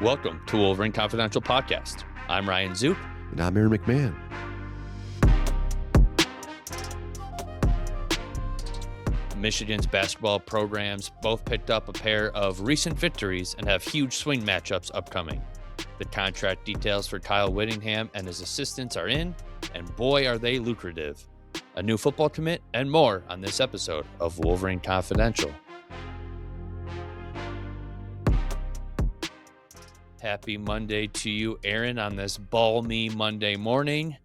Welcome to Wolverine Confidential Podcast. I'm Ryan Zook. And I'm Aaron McMahon. Michigan's basketball programs both picked up a pair of recent victories and have huge swing matchups upcoming. The contract details for Kyle Whittingham and his assistants are in, and boy, are they lucrative. A new football commit and more on this episode of Wolverine Confidential. Happy Monday to you, Aaron, on this balmy Monday morning.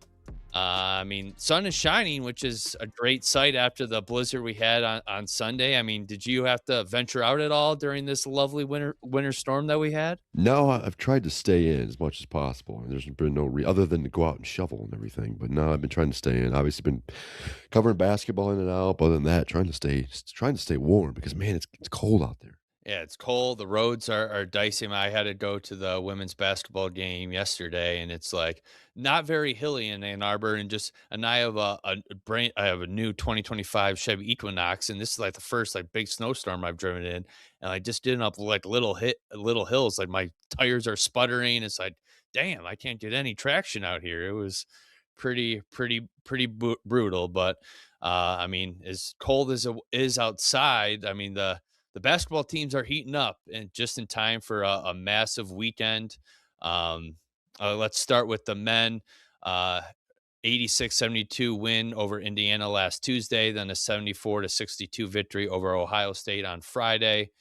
Sun is shining, which is a great sight after the blizzard we had on Sunday. Did you have to venture out at all during this lovely winter storm that we had? No, I've tried to stay in as much as possible. And there's been no other than to go out and shovel and everything. But no, I've been trying to stay in. Obviously, been covering basketball in and out. But other than that, trying to stay warm because man, it's cold out there. Yeah, it's cold. The roads are dicey. I had to go to the women's basketball game yesterday, and it's like not very hilly in Ann Arbor. And I have I have a new 2025 Chevy Equinox, and this is like the first like big snowstorm I've driven in, and I just did up like little hills. Like my tires are sputtering. It's like, damn, I can't get any traction out here. It was pretty brutal. But as cold as it is outside, the basketball teams are heating up and just in time for a massive weekend. Let's start with the men. 86-72 win over Indiana last Tuesday, then a 74-62 victory over Ohio State on Friday.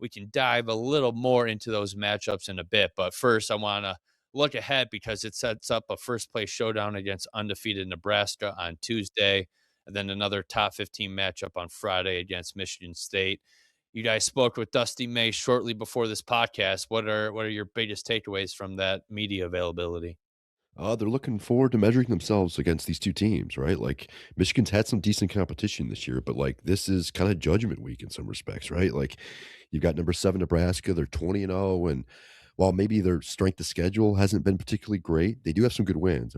We can dive a little more into those matchups in a bit, but first I want to look ahead because it sets up a first place showdown against undefeated Nebraska on Tuesday, and then another top 15 matchup on Friday against Michigan State. You guys spoke with Dusty May shortly before this podcast. What are your biggest takeaways from that media availability? They're looking forward to measuring themselves against these two teams, right? Like Michigan's had some decent competition this year, but like this is kind of judgment week in some respects, right? Like you've got number 7 Nebraska, they're 20-0, and while maybe their strength of schedule hasn't been particularly great, they do have some good wins.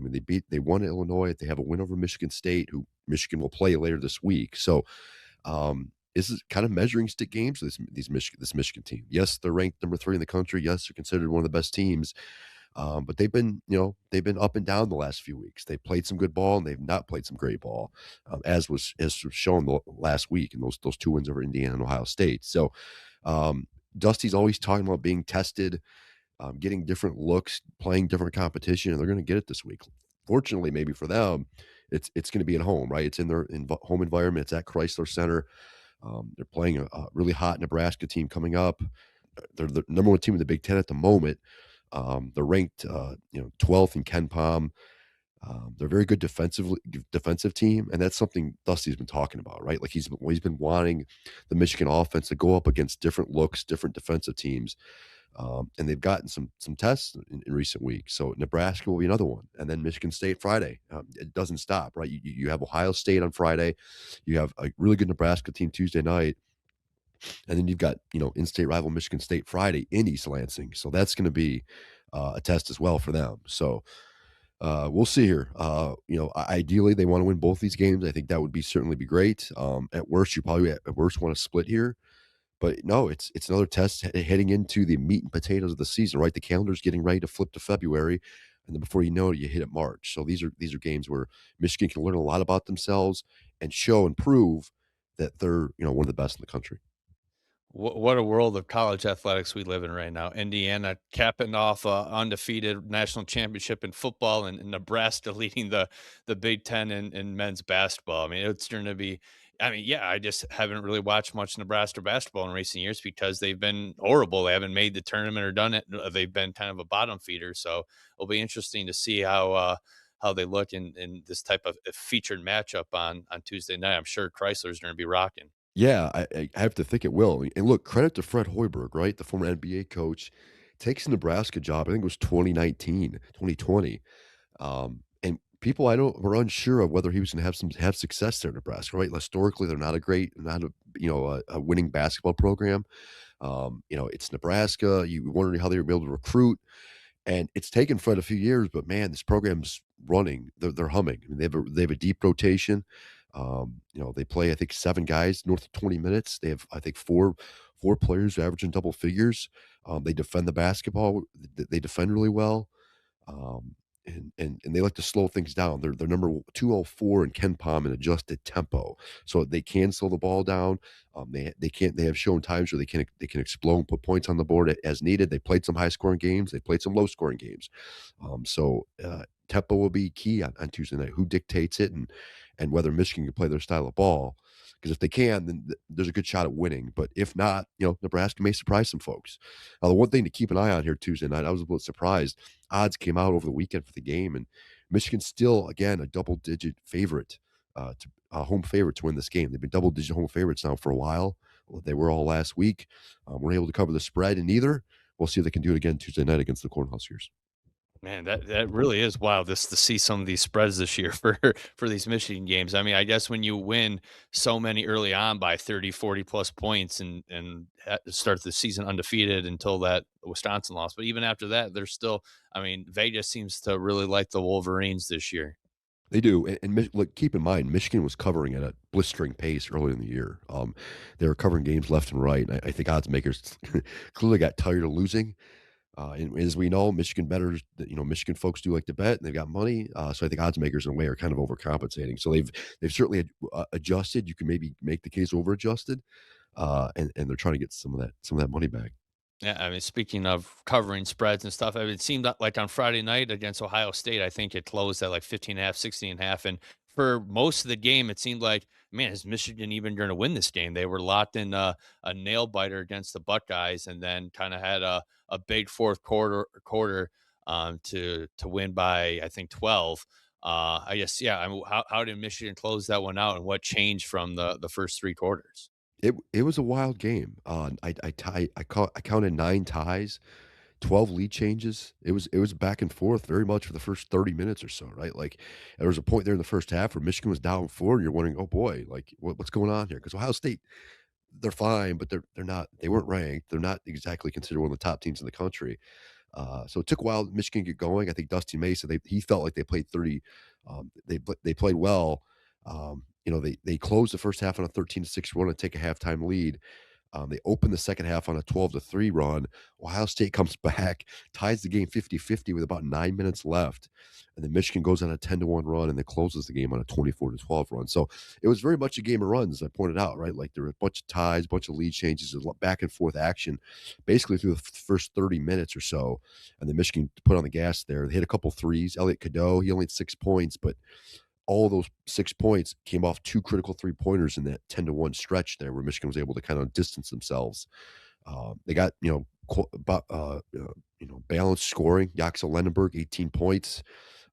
They won Illinois, they have a win over Michigan State, who Michigan will play later this week. So this is kind of measuring stick games for this Michigan team. Yes, they're ranked number 3 in the country. Yes, they're considered one of the best teams. But they've been up and down the last few weeks. They played some good ball and they've not played some great ball, as was shown the last week in those 2 wins over Indiana and Ohio State. So Dusty's always talking about being tested, getting different looks, playing different competition, and they're going to get it this week. Fortunately, maybe for them, it's going to be at home, right? It's in their home environment. It's at Chrysler Center. They're playing a really hot Nebraska team coming up. They're the number 1 team in the Big Ten at the moment. They're ranked, 12th in Ken Pom. They're a very good defensive team, and that's something Dusty's been talking about, right? Like he's been wanting the Michigan offense to go up against different looks, different defensive teams, and they've gotten some tests in recent weeks. So Nebraska will be another one, and then Michigan State Friday. It doesn't stop, right? You have Ohio State on Friday, you have a really good Nebraska team Tuesday night. And then you've got, in-state rival Michigan State Friday in East Lansing. So that's going to be a test as well for them. So we'll see here. Ideally they want to win both these games. I think that would certainly be great. At worst, you probably at worst want to split here. But no, it's another test heading into the meat and potatoes of the season, right? The calendar's getting ready to flip to February. And then before you know it, you hit at March. So these are games where Michigan can learn a lot about themselves and show and prove that they're, one of the best in the country. What a world of college athletics we live in right now. Indiana capping off a undefeated national championship in football, and Nebraska leading the Big Ten in men's basketball. It's going to be. I just haven't really watched much Nebraska basketball in recent years because they've been horrible. They haven't made the tournament or done it. They've been kind of a bottom feeder. So it'll be interesting to see how they look in this type of featured matchup on Tuesday night. I'm sure Chrysler's going to be rocking. Yeah, I have to think it will. And look, credit to Fred Hoiberg, right? The former NBA coach takes a Nebraska job. I think it was 2019, 2020. And people were unsure of whether he was going to have success there in Nebraska, right? Historically, they're not a winning basketball program. It's Nebraska. You were wondering how they were able to recruit. And it's taken Fred a few years, but man, this program's running. They're humming. They have a deep rotation. They play, I think, 7 guys north of 20 minutes. They have, I think, 4 players who average in double figures. They defend the basketball. They defend really well. Um, and they like to slow things down. They're number 204 in Ken Palm in adjusted tempo, so they can slow the ball down. They can't. They have shown times where they can explode and put points on the board as needed. They played some high scoring games. They played some low scoring games. Tempo will be key on Tuesday night. Who dictates it and whether Michigan can play their style of ball. Because if they can, then there's a good shot at winning. But if not, Nebraska may surprise some folks. Now, the one thing to keep an eye on here Tuesday night, I was a little surprised. Odds came out over the weekend for the game, and Michigan's still, again, a double-digit favorite, home favorite to win this game. They've been double-digit home favorites now for a while. Well, they were all last week. We're able to cover the spread in either. We'll see if they can do it again Tuesday night against the Cornhuskers. Man, that really is wild this to see some of these spreads this year for these Michigan games. I mean, I guess when you win so many early on by 30, 40 plus points and start the season undefeated until that Wisconsin loss, but even after that, they're still I mean, Vegas seems to really like the Wolverines this year. They do, and look, keep in mind, Michigan was covering at a blistering pace early in the year. They were covering games left and right, and I think odds makers clearly got tired of losing. And as we know, Michigan bettors, Michigan folks do like to bet, and they've got money. So I think odds makers in a way are kind of overcompensating. So they've certainly adjusted. You can maybe make the case over adjusted, and they're trying to get some of that money back. Yeah, I mean, speaking of covering spreads and stuff, I mean, it seemed like on Friday night against Ohio State, I think it closed at like 15.5, 16.5. And for most of the game, it seemed like, man, is Michigan even going to win this game? They were locked in a nail biter against the Buckeyes and then kind of had a big fourth quarter to win by, I think, 12. I guess, yeah. I mean, how did Michigan close that one out and what changed from the first three quarters? It was a wild game. I counted 9 ties, 12 lead changes. It was back and forth very much for the first 30 minutes or so, right? Like, there was a point there in the first half where Michigan was down 4, and you're wondering, "Oh boy, like, what's going on here?" Because Ohio State, they're fine, but they're not they weren't ranked. They're not exactly considered one of the top teams in the country. So it took a while Michigan get going. I think Dusty May said he felt like they played 30. They played well. They closed the first half on a 13-6 run and take a halftime lead. They opened the second half on a 12-3 run. Ohio State comes back, ties the game 50-50 with about 9 minutes left. And then Michigan goes on a 10-1 run and then closes the game on a 24-12 run. So it was very much a game of runs, as I pointed out, right? Like, there were a bunch of ties, a bunch of lead changes, a lot back and forth action, basically through the first 30 minutes or so. And then Michigan put on the gas there. They hit a couple threes. Elliot Cadeau, he only had 6 points, but all of those 6 points came off 2 critical three-pointers in that 10-1 stretch there where Michigan was able to kind of distance themselves. They got, balanced scoring. Yaxel Lendenberg, 18 points,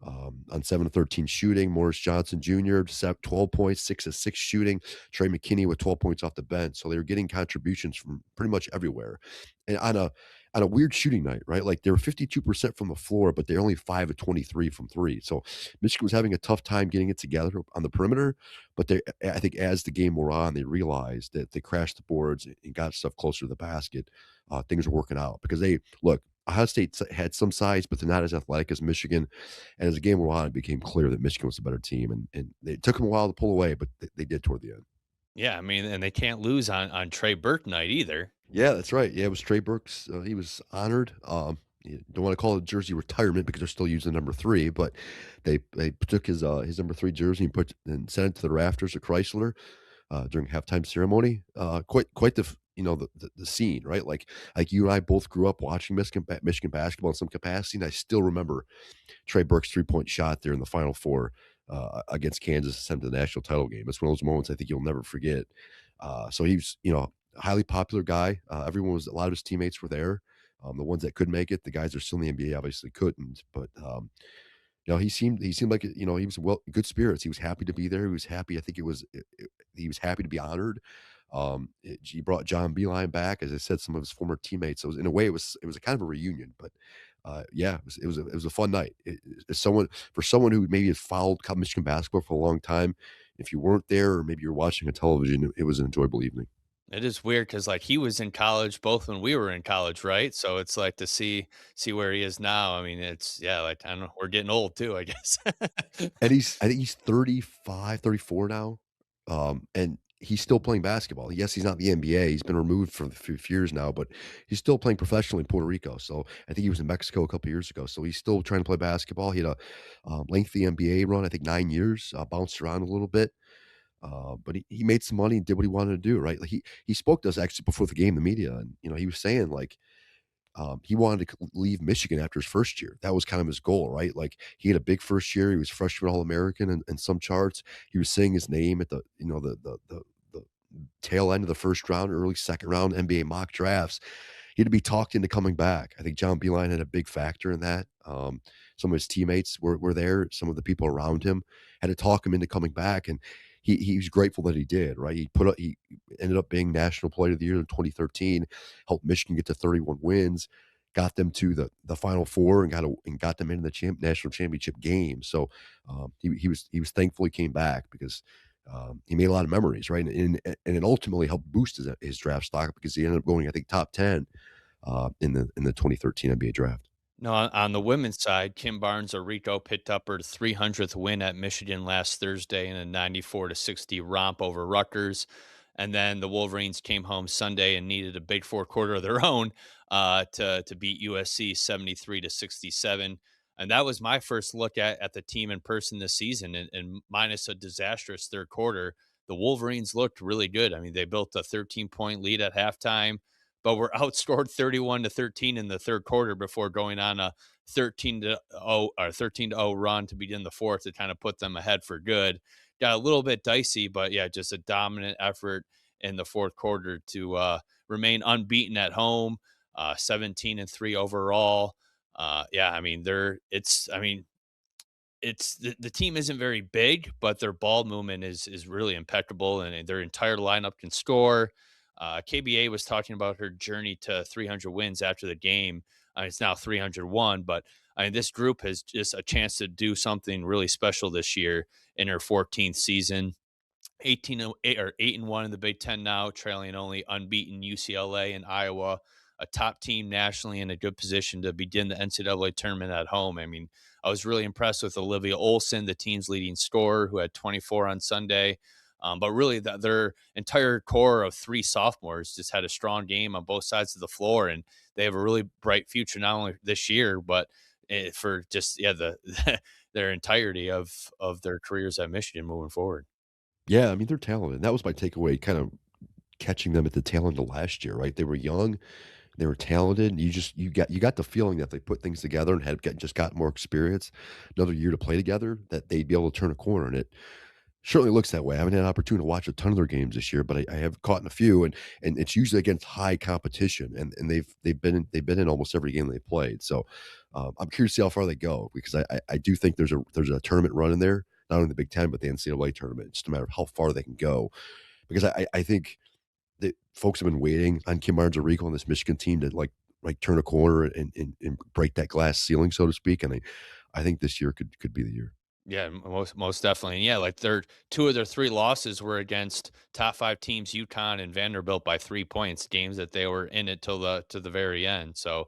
on 7 of 13 shooting. Morris Johnson Jr., 12 points, 6 of 6 shooting. Trey McKinney with 12 points off the bench. So they were getting contributions from pretty much everywhere. And on a weird shooting night, right? Like, they were 52% from the floor, but they're only 5 of 23 from 3. So Michigan was having a tough time getting it together on the perimeter, but I think as the game wore on, they realized that they crashed the boards and got stuff closer to the basket. Things were working out because Ohio State had some size, but they're not as athletic as Michigan. And as the game went on, it became clear that Michigan was the better team, and it took them a while to pull away, but they did toward the end. Yeah, I mean, and they can't lose on Trey Burke night either. Yeah, that's right. Yeah, it was Trey Burks. He was honored. You don't want to call it jersey retirement because they're still using number 3, but they took his number 3 jersey and sent it to the rafters of Chrysler during halftime ceremony. Quite the scene, right? Like you and I both grew up watching Michigan basketball in some capacity, and I still remember Trey Burke's 3-point shot there in the Final Four against Kansas to send to the national title game. It's one of those moments I think you'll never forget. So he's, a highly popular guy. A lot of his teammates were there. The ones that could make it, the guys that are still in the NBA obviously couldn't. But he seemed like, he was good spirits. He was happy to be there. He was happy. I think he was happy to be honored. He brought John Beeline back, as I said, some of his former teammates. So in a way, it was a kind of a reunion. But yeah, it was a fun night. For someone who maybe has followed Michigan basketball for a long time, if you weren't there or maybe you're watching on television, it was an enjoyable evening. It is weird because like, he was in college both when we were in college, right? So it's like to see where he is now, I mean, it's yeah, like, I don't know, we're getting old too, I guess. And I think he's 35, 34 now. and he's still playing basketball. Yes, he's not in the NBA. He's been removed for a few years now, but he's still playing professionally in Puerto Rico. So I think he was in Mexico a couple years ago. So he's still trying to play basketball. He had a lengthy NBA run, I think 9 years, bounced around a little bit. But he made some money and did what he wanted to do, right? Like he spoke to us actually before the game, the media, and he was saying like he wanted to leave Michigan after his first year. That was kind of his goal, right? Like he had a big first year. He was freshman All American and some charts. He was saying his name at the the tail end of the first round, early second round NBA mock drafts. He had to be talked into coming back. I think John Beeline had a big factor in that. Some of his teammates were there. Some of the people around him had to talk him into coming back, and he was grateful that he did. Right, he ended up being National Player of the Year in 2013, helped Michigan get to 31 wins, got them to the Final Four, and got them into the national championship game. So he was thankful he came back because he made a lot of memories, right? And it ultimately helped boost his draft stock because he ended up going, I think, top 10 in the 2013 NBA draft. No, on the women's side, Kim Barnes or Rico picked up her 300th win at Michigan last Thursday in a 94-60 romp over Rutgers. And then the Wolverines came home Sunday and needed a big fourth quarter of their own to beat USC 73-67. And that was my first look at the team in person this season. And minus a disastrous third quarter, the Wolverines looked really good. I mean, they built a 13-point lead at halftime, but were outscored 31-13 in the third quarter before going on a 13-0 run to begin the fourth to kind of put them ahead for good. Got a little bit dicey, but yeah, just a dominant effort in the fourth quarter to remain unbeaten at home, 17-3 overall. Yeah, I mean, it's the team isn't very big, but their ball movement is really impeccable, and their entire lineup can score. KBA was talking about her journey to 300 wins after the game. It's now 301, but I mean, this group has just a chance to do something really special this year in her 14th season. 18-8 or 8-1 in the Big Ten now, trailing only unbeaten UCLA and Iowa, a top team nationally in a good position to begin the NCAA tournament at home. I mean, I was really impressed with Olivia Olson, the team's leading scorer, who had 24 on Sunday. But really, their entire core of three sophomores just had a strong game on both sides of the floor, and they have a really bright future not only this year, but for just their entirety of their careers at Michigan moving forward. Yeah, I mean, they're talented. That was my takeaway, kind of catching them at the tail end of last year, right? They were young, they were talented. You got the feeling that they put things together and just got more experience, another year to play together, that they'd be able to turn a corner. And it certainly looks that way. I haven't had an opportunity to watch a ton of their games this year, but I have caught in a few, and it's usually against high competition, and they've been in almost every game they played. So I'm curious to see how far they go because I do think there's a tournament run in there, not only the Big Ten but the NCAA tournament. It's just a matter of how far they can go because I think that folks have been waiting on Kim Barnes Rico on this Michigan team to like turn a corner and break that glass ceiling, so to speak. And I think this year could be the year. Yeah, most definitely. And yeah, like their two of their three losses were against top five teams, UConn and Vanderbilt by 3 points, games that they were in it till the very end. So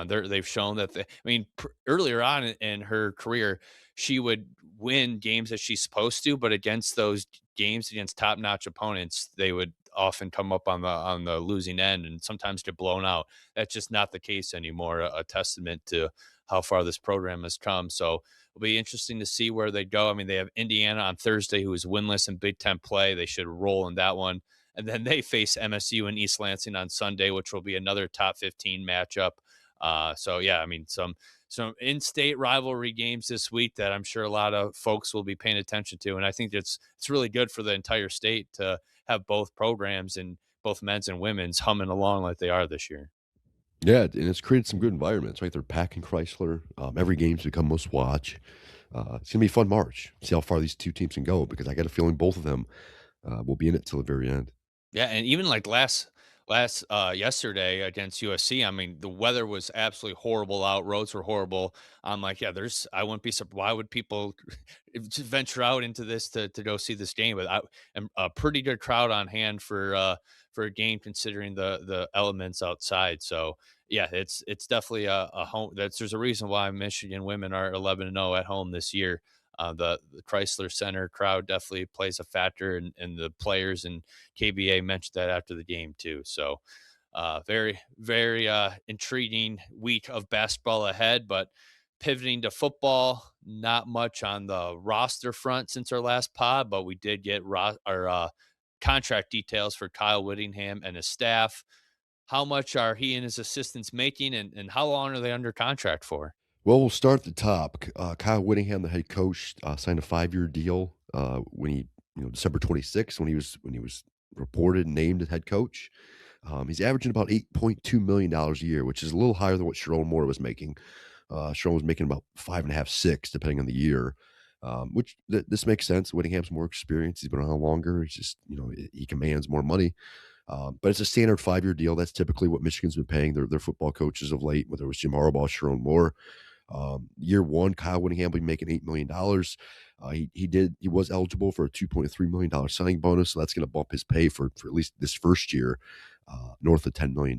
they've shown that I mean, earlier on in her career, she would win games that she's supposed to, but against those games against top notch opponents, they would often come up on the losing end and sometimes get blown out. That's just not the case anymore. A testament to how far this program has come. So it'll be interesting to see where they go. I mean, they have Indiana on Thursday, who is winless in Big Ten play. They should roll in that one. And then they face MSU and East Lansing on Sunday, which will be another top 15 matchup. So yeah, I mean, some in-state rivalry games this week that I'm sure a lot of folks will be paying attention to, and I think it's really good for the entire state to have both programs and both men's and women's humming along like they are this year. Yeah, and it's created some good environments, right? They're packing Chrysler. Every game's become must watch. It's gonna be a fun March. See how far these two teams can go because I got a feeling both of them will be in it till the very end. Yeah, and even like last yesterday against USC, I mean, the weather was absolutely horrible out, roads were horrible. I'm like, yeah, I wouldn't be surprised. Why would people just venture out into this to go see this game? But am a pretty good crowd on hand for a game considering the elements outside. So yeah, it's definitely a home. There's a reason why Michigan women are 11-0 at home this year. The Chrysler Center crowd definitely plays a factor, and the players and KBA mentioned that after the game too. So very, very intriguing week of basketball ahead. But pivoting to football, not much on the roster front since our last pod, but we did get our contract details for Kyle Whittingham and his staff. How much are he and his assistants making, and how long are they under contract for? Well, we'll start at the top. Kyle Whittingham, the head coach, signed a 5-year deal when he, December 26th, when he was reported and named as head coach. He's averaging about $8.2 million a year, which is a little higher than what Sharon Moore was making. Sharon was making about five and a half, six, depending on the year. This makes sense. Whittingham's more experienced. He's been around longer. He's just, he commands more money. But it's a standard 5-year deal. That's typically what Michigan's been paying their football coaches of late, whether it was Jim Harbaugh, Sharon Moore. Year one, Kyle Whittingham will be making $8 million. He was eligible for a $2.3 million signing bonus, so that's going to bump his pay for at least this first year, north of $10 million.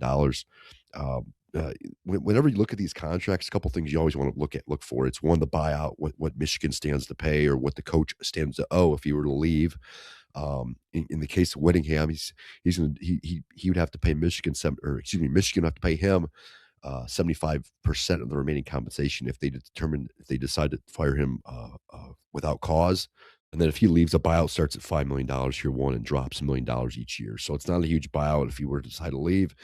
Whenever you look at these contracts, a couple things you always want to look for. It's one, the buyout, what Michigan stands to pay, or what the coach stands to owe if he were to leave. In the case of Whittingham, he's gonna he would have to pay Michigan would have to pay him 75% of the remaining compensation if they decide to fire him without cause. And then if he leaves, a buyout starts at $5 million year one and drops $1 million each year. So it's not a huge buyout if he were to decide to leave.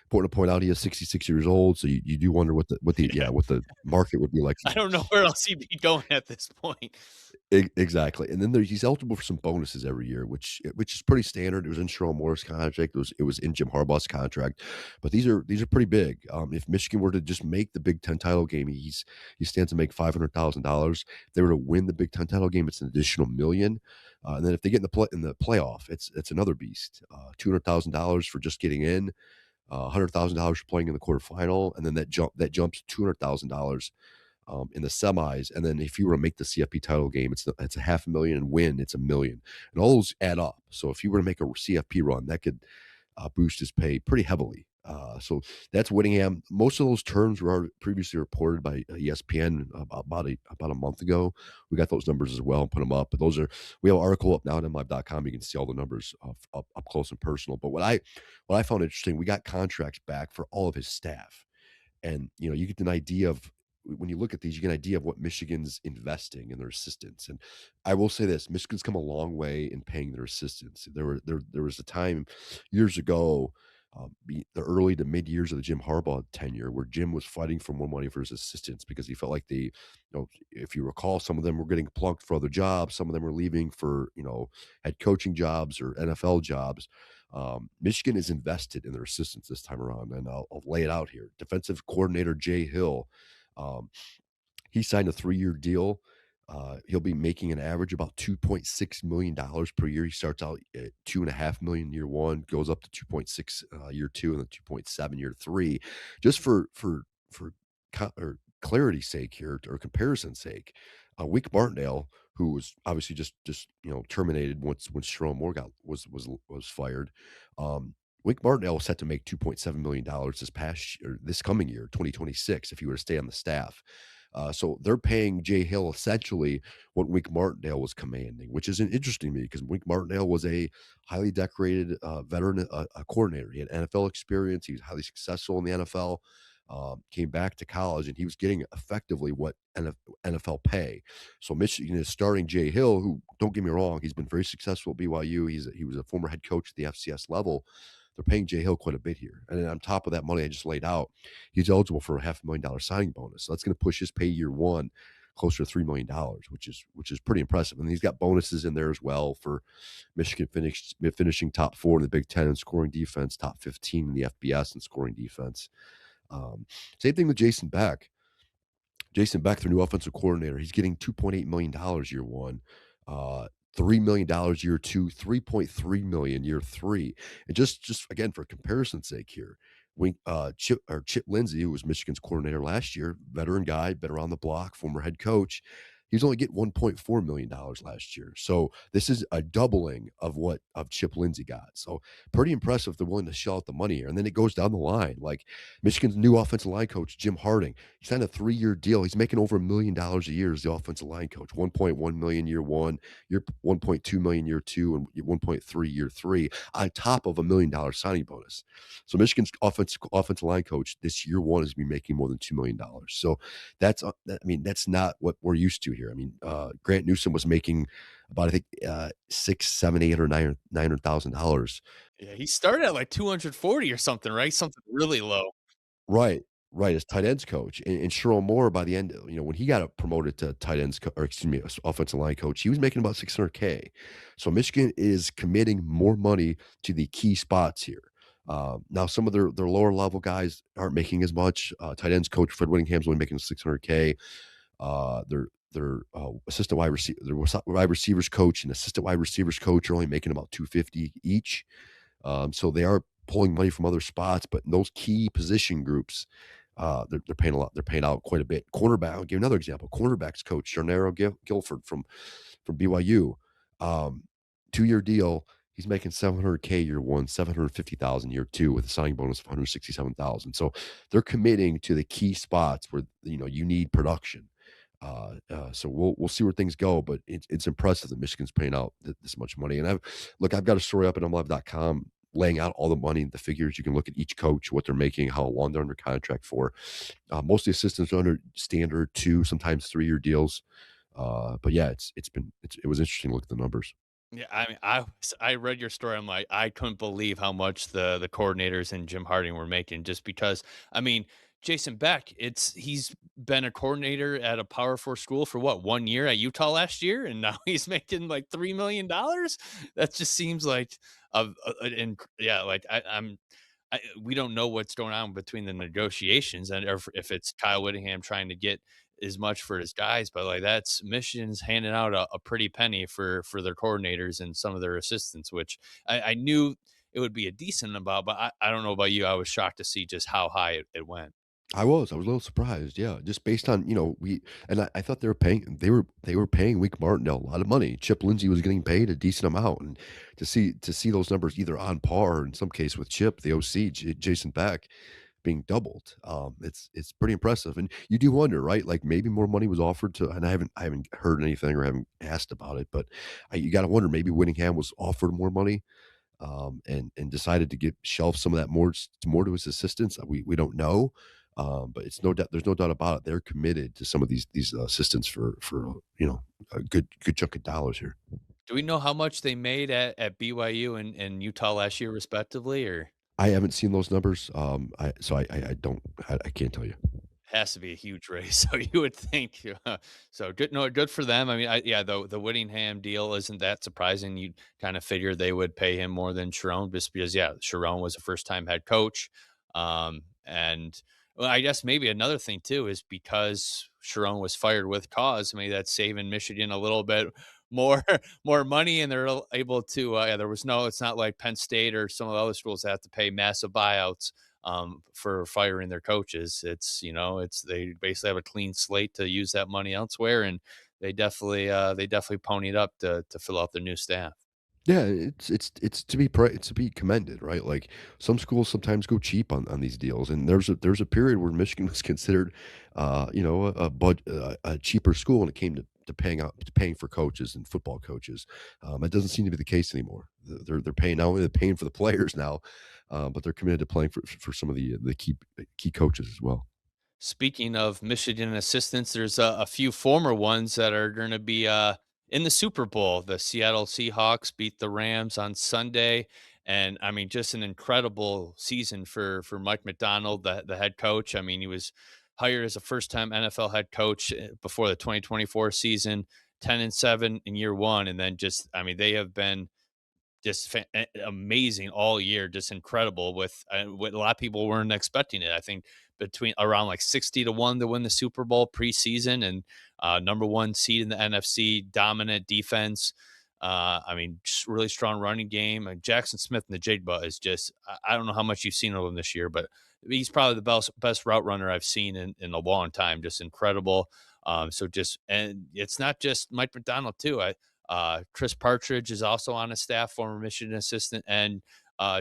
Important to point out he is 66 years old, so you do wonder Yeah, what the market would be like. I don't know where else he'd be going at this point. Exactly, and then he's eligible for some bonuses every year, which is pretty standard. It was in Sherrone Moore's contract. It was in Jim Harbaugh's contract, but these are pretty big. If Michigan were to just make the Big Ten title game, he stands to make $500,000. If they were to win the Big Ten title game, it's an additional $1 million, and then if they get in the playoff, it's another beast. $200,000 for just getting in, $100,000 for playing in the quarterfinal, and then that jumps $200,000 in the semis. And then if you were to make the CFP title game, it's a half a million, and win, it's $1 million, and all those add up. So if you were to make a CFP run, that could boost his pay pretty heavily. So that's Whittingham. Most of those terms were already previously reported by ESPN about a month ago. We got those numbers as well and put them up. But we have an article up now at MLive.com. You can see all the numbers up close and personal. But what I found interesting, we got contracts back for all of his staff. And, you get an idea of when you look at these, you get an idea of what Michigan's investing in their assistants. And I will say this, Michigan's come a long way in paying their assistants. There was a time years ago, the early to mid years of the Jim Harbaugh tenure, where Jim was fighting for more money for his assistants because he felt like if you recall, some of them were getting plunked for other jobs, some of them were leaving for head coaching jobs or NFL jobs. Michigan is invested in their assistants this time around, and I'll lay it out here. Defensive coordinator Jay Hill, um, he signed a 3-year deal. He'll be making an average about $2.6 million per year. He starts out at 2.5 million year one, goes up to 2.6 year two, and then 2.7 year three. Just for or clarity's sake here, or comparison's sake, Wink Martindale, who was obviously just terminated once Sharon Moore was fired. Wink Martindale was set to make $2.7 million this coming year, 2026, if he were to stay on the staff. So they're paying Jay Hill essentially what Wink Martindale was commanding, which is interesting to me because Wink Martindale was a highly decorated veteran coordinator. He had NFL experience. He was highly successful in the NFL. Came back to college, and he was getting effectively what NFL pay. So Michigan is starting Jay Hill, who, don't get me wrong, he's been very successful at BYU. He was a former head coach at the FCS level. They're paying Jay Hill quite a bit here, and then on top of that money I just laid out, he's eligible for a $500,000 signing bonus. So that's going to push his pay year one closer to $3 million, which is pretty impressive. And he's got bonuses in there as well for Michigan finishing top 4 in the Big Ten in scoring defense, top 15 in the FBS in scoring defense. Same thing with Jason Beck. Jason Beck, their new offensive coordinator, he's getting $2.8 million year one, $3 million year two, 3.3 million year three. And just again, for comparison's sake here, Chip Lindsey, who was Michigan's coordinator last year, veteran guy, been around the block, former head coach, He was only getting $1.4 million last year. So this is a doubling of what of Chip Lindsey got. So pretty impressive. They're willing to shell out the money here. And then it goes down the line. Like Michigan's new offensive line coach, Jim Harding. He signed a 3-year deal. He's making over $1 million a year as the offensive line coach. 1.1 million year one, year 1.2 million year two, and 1.3 year three, on top of $1 million signing bonus. So Michigan's offensive line coach this year one is going to be making more than $2 million. So I mean, that's not what we're used to here. I mean, Grant Newsom was making about, I think, six, seven, eight, or $900,000. Yeah, he started at like 240 or something, right? Something really low. Right, right, as tight ends coach, and Sherrone Moore by the end, when he got promoted to tight ends or excuse me, offensive line coach, he was making about 600K. So Michigan is committing more money to the key spots here. Now some of their lower level guys aren't making as much. Tight ends coach Fred Whittingham's only making 600K. Their wide receivers coach and assistant wide receivers coach are only making about 250 each. So they are pulling money from other spots, but in those key position groups, they're paying a lot. They're paying out quite a bit. Cornerback. I'll give you another example. Cornerbacks coach Jarnero Guilford from BYU, 2-year deal. He's making 700K year one, 750,000 year two, with a signing bonus of 167,000. So they're committing to the key spots where you need production. So we'll see where things go, but it's impressive that Michigan's paying out this much money. And I've got a story up at MLive.com laying out all the money, the figures. You can look at each coach, what they're making, how long they're under contract for. Most of the assistants are under standard 2, sometimes 3-year deals. But yeah, it was interesting to look at the numbers. Yeah, I mean, I read your story. I'm like, I couldn't believe how much the coordinators and Jim Harding were making just because. I mean, Jason Beck, he's been a coordinator at a Power Four school for what, 1 year at Utah last year, and now he's making like $3 million. That just seems like and yeah, like we don't know what's going on between the negotiations and if it's Kyle Whittingham trying to get as much for his guys, but like that's Michigan's handing out a pretty penny for their coordinators and some of their assistants, which I knew it would be a decent amount, but I don't know about you. I was shocked to see just how high it went. I was a little surprised, yeah, just based on, I thought they were paying Wink Martindale a lot of money. Chip Lindsey was getting paid a decent amount, and to see those numbers either on par, or in some case with Chip, the OC, Jason Beck, being doubled, it's pretty impressive, and you do wonder, right? Like, maybe more money was offered to, and I haven't heard anything or haven't asked about it, but you gotta wonder, maybe Whittingham was offered more money, and decided to get shelf some of that more to his assistants. We don't know, but it's no doubt. There's no doubt about it. They're committed to some of these assistants for a good chunk of dollars here. Do we know how much they made at BYU and Utah last year, respectively, or? I haven't seen those numbers. I don't. I can't tell you. Has to be a huge raise, so you would think, so good no, good for them. I mean, yeah, the Whittingham deal isn't that surprising. You kinda figure they would pay him more than Sharon just because, yeah, Sharon was a first-time head coach, and, well, I guess maybe another thing too is because Sharon was fired with cause, maybe that's saving Michigan a little bit more more money, and they're able to, yeah, it's not like Penn State or some of the other schools that have to pay massive buyouts for firing their coaches. It's they basically have a clean slate to use that money elsewhere, and they definitely ponied up to fill out their new staff. Yeah, it's to be commended, right? Like, some schools sometimes go cheap on these deals, and there's a period where Michigan was considered, a cheaper school when it came to paying for coaches and football coaches. It doesn't seem to be the case anymore. They're paying, not only they're paying for the players now, but they're committed to playing for some of the key coaches as well. Speaking of Michigan assistants, there's a few former ones that are going to be in the Super Bowl. The Seattle Seahawks beat the Rams on Sunday, and I mean, just an incredible season for Mike McDonald, the head coach. I mean, he was hired as a first time NFL head coach before the 2024 season, 10-7 in year one, and then just I mean, they have been just amazing all year, just incredible with what a lot of people weren't expecting it. I think between around like 60 to 1 to win the Super Bowl preseason and number one seed in the NFC, dominant defense. I mean, just really strong running game. Jackson Smith and the Jigba is just, I don't know how much you've seen of him this year, but he's probably the best route runner I've seen in a long time. Just incredible. So just and it's not just Mike McDonald too. Chris Partridge is also on the staff, former Michigan assistant, and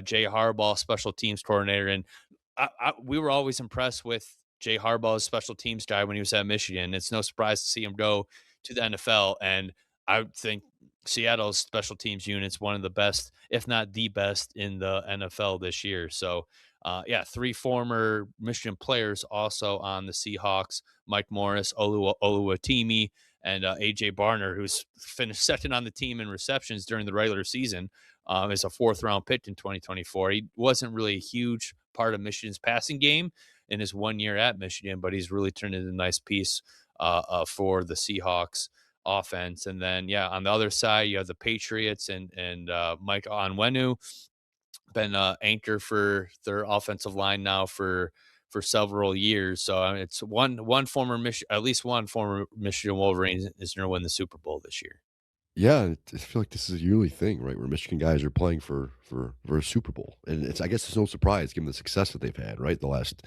Jay Harbaugh, special teams coordinator. And we were always impressed with Jay Harbaugh's special teams guy when he was at Michigan. It's no surprise to see him go to the NFL, and I would think Seattle's special teams unit's one of the best, if not the best, in the NFL this year. So, yeah, three former Michigan players also on the Seahawks: Mike Morris, Oluwatimi, and AJ Barner, who's finished second on the team in receptions during the regular season. As a fourth round pick in 2024. He wasn't really a huge part of Michigan's passing game in his 1 year at Michigan, but he's really turned into a nice piece for the Seahawks offense. And then, yeah, on the other side, you have the Patriots and Mike Onwenu, been anchor for their offensive line now for several years. So I mean, it's one former at least one former Michigan Wolverines is going to win the Super Bowl this year. Yeah, I feel like this is a yearly thing, right, where Michigan guys are playing for a Super Bowl, and it's I guess it's no surprise given the success that they've had, right, the last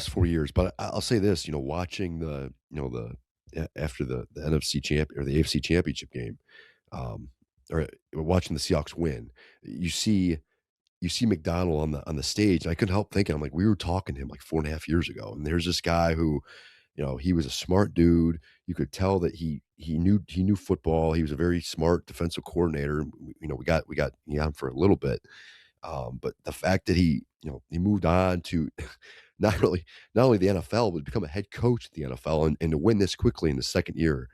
4 years. But I'll say this, watching after the NFC champ or the AFC Championship game, um, or watching the Seahawks win, you see you see McDonald on the stage, and I couldn't help thinking, I'm like, we were talking to him like 4.5 years ago, and there's this guy who he was a smart dude. You could tell that he knew football. He was a very smart defensive coordinator. We got him for a little bit, but the fact that he moved on to not only the NFL, but become a head coach at the NFL and to win this quickly in the second year,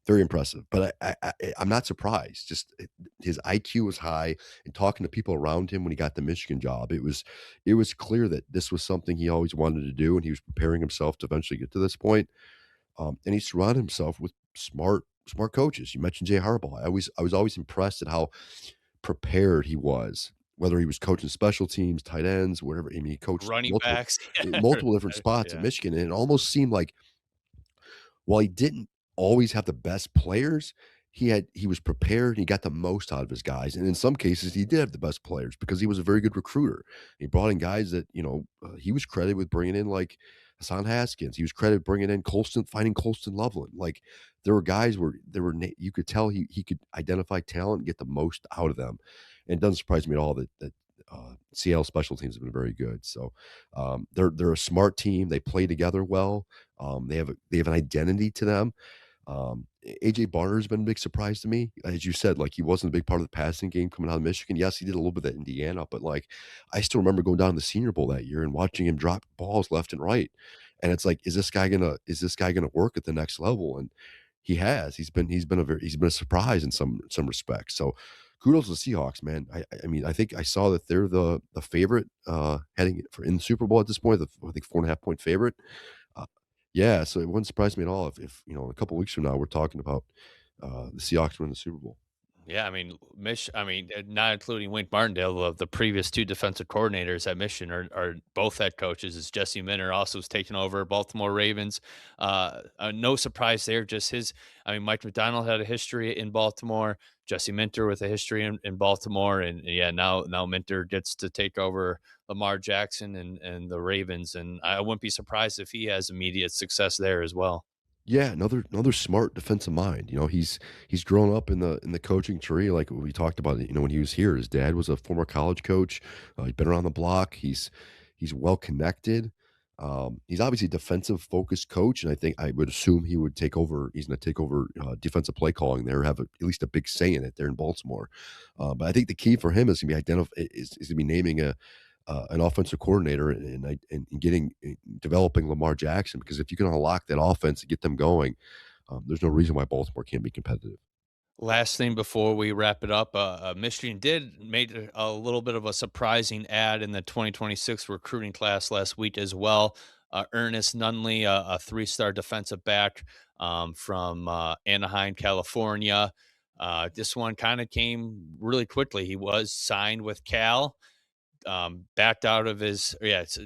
very impressive. But I'm not surprised. Just his IQ was high, and talking to people around him when he got the Michigan job, it was clear that this was something he always wanted to do, and he was preparing himself to eventually get to this point. And he surrounded himself with smart coaches. You mentioned Jay Harbaugh. I was always impressed at how prepared he was, whether he was coaching special teams, tight ends, whatever. I mean, he coached Running multiple backs, multiple different spots at yeah. Michigan, and it almost seemed like while he didn't always have the best players, he was prepared, he got the most out of his guys, and in some cases, he did have the best players because he was a very good recruiter. He brought in guys that, he was credited with bringing in, like, Hassan Haskins. He was credited bringing in finding Colston Loveland. Like, there were guys where there were na you could tell he could identify talent and get the most out of them, and it doesn't surprise me at all that Seattle special teams have been very good. So, they're a smart team, they play together well, they have an identity to them. AJ Barner has been a big surprise to me. As you said, like, he wasn't a big part of the passing game coming out of Michigan. Yes, he did a little bit at Indiana, but, like, I still remember going down to the Senior Bowl that year and watching him drop balls left and right. And it's like, is this guy gonna work at the next level? And he has. He's been a surprise in some respects. So kudos to the Seahawks, man. I mean, I think I saw that they're the favorite heading for in the Super Bowl at this point, I think 4.5 point favorite. Uh, yeah, so it wouldn't surprise me at all if a couple weeks from now we're talking about the Seahawks winning the Super Bowl. Yeah, I mean, not including Wink Martindale, the previous two defensive coordinators at Michigan are both head coaches. As Jesse Minter also has taken over Baltimore Ravens. No surprise there. Mike McDonald had a history in Baltimore. Jesse Minter with a history in Baltimore, and yeah, now Minter gets to take over Lamar Jackson and the Ravens, and I wouldn't be surprised if he has immediate success there as well. Yeah, another smart defensive mind. He's grown up in the coaching tree, like we talked about. When he was here, his dad was a former college coach. He's been around the block. He's well connected. He's obviously a defensive focused coach, and I would assume he would take over. He's going to take over defensive play calling there, have at least a big say in it there in Baltimore. But I think the key for him is going to be is to be naming an offensive coordinator and developing Lamar Jackson, because if you can unlock that offense and get them going, there's no reason why Baltimore can't be competitive. Last thing before we wrap it up, Michigan did made a little bit of a surprising ad in the 2026 recruiting class last week as well. Ernest Nunley, a three-star defensive back from Anaheim, California. This one kind of came really quickly. He was signed with Cal, backed out of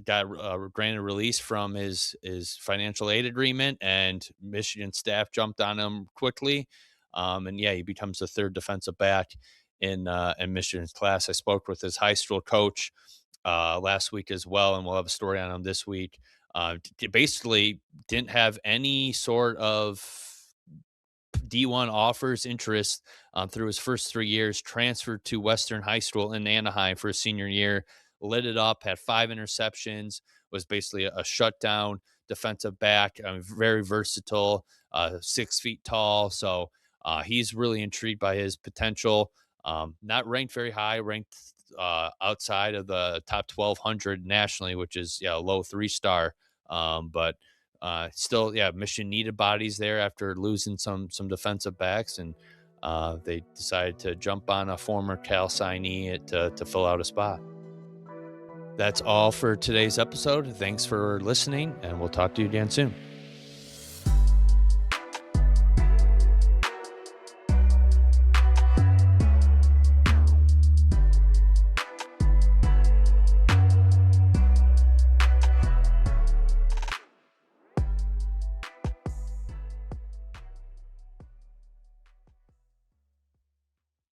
got granted release from his financial aid agreement, and Michigan staff jumped on him quickly. And yeah, he becomes the third defensive back in Michigan's class. I spoke with his high school coach last week as well, and we'll have a story on him this week. Basically didn't have any sort of D1 offers, interest through his first 3 years, transferred to Western High School in Anaheim for his senior year, lit it up, had 5 interceptions, was basically a shutdown defensive back, very versatile, 6 feet tall. So he's really intrigued by his potential. Not ranked very high, ranked outside of the top 1,200 nationally, which is yeah, a low 3 star. But still, yeah, Michigan needed bodies there after losing some defensive backs, and they decided to jump on a former Cal signee to fill out a spot. That's all for today's episode. Thanks for listening, and we'll talk to you again soon.